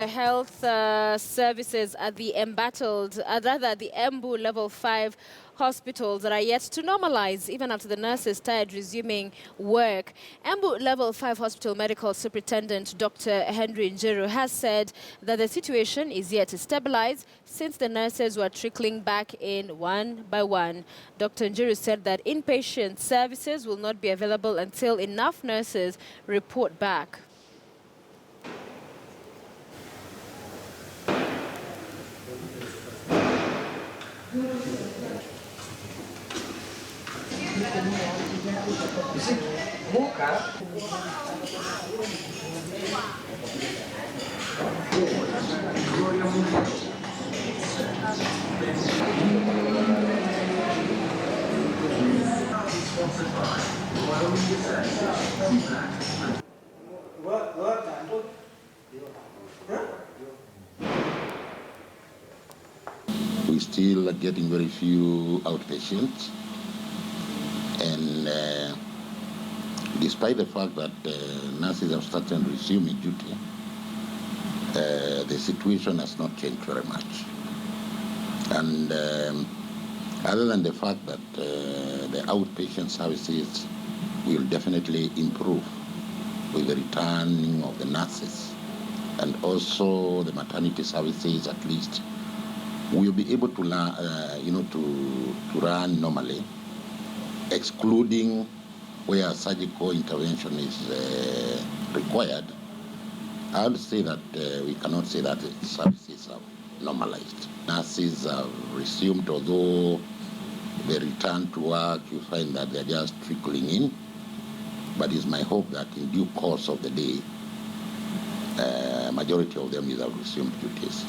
Health services at the the Embu Level 5 hospitals that are yet to normalize, even after the nurses started resuming work. Embu Level 5 Hospital Medical Superintendent Dr. Henry Njiru has said that the situation is yet to stabilize since the nurses were trickling back in one by one. Dr. Njiru said that inpatient services will not be available until enough nurses report back. We still are getting very few outpatients, and despite the fact that nurses have started resuming duty, the situation has not changed very much. And other than the fact that the outpatient services will definitely improve with the returning of the nurses, and also the maternity services, at least we'll be able to learn, to run normally, excluding where surgical intervention is required. I would say that we cannot say that the services have normalized. Nurses have resumed, although they return to work, you find that they're just trickling in. But it's my hope that in due course of the day, majority of them will have resumed duties.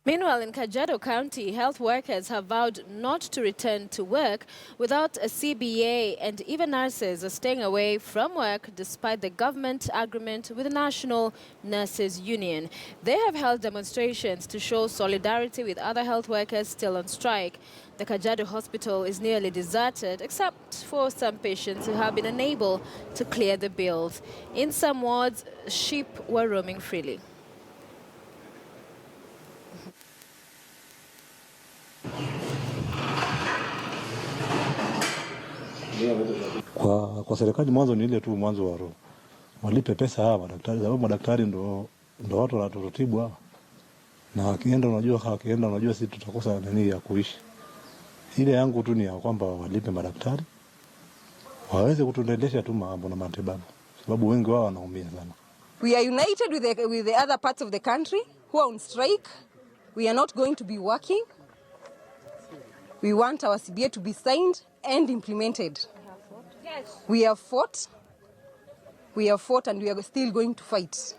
Meanwhile, in Kajiado County, health workers have vowed not to return to work without a CBA, and even nurses are staying away from work despite the government agreement with the National Nurses Union. They have held demonstrations to show solidarity with other health workers still on strike. The Kajiado hospital is nearly deserted, except for some patients who have been unable to clear the bills. In some wards, sheep were roaming freely. Kwa serikali mwanzo ni ile tu mwanzo wa roho. Walipe pesa hawa madaktari, sababu madaktari ndo watu wanaturutibu hawa. Na wakienda unajua sisi tutakosa nini ya kuishi. Ile yangu tu ni ya kwamba walipe madaktari. Waweze kutuendelesha tu mambo na matibabu. Sababu wengi wao wanaumia sana. We are united with the other parts of the country who are on strike. We are not going to be working. We want our CBA to be signed and implemented. We have fought and we are still going to fight.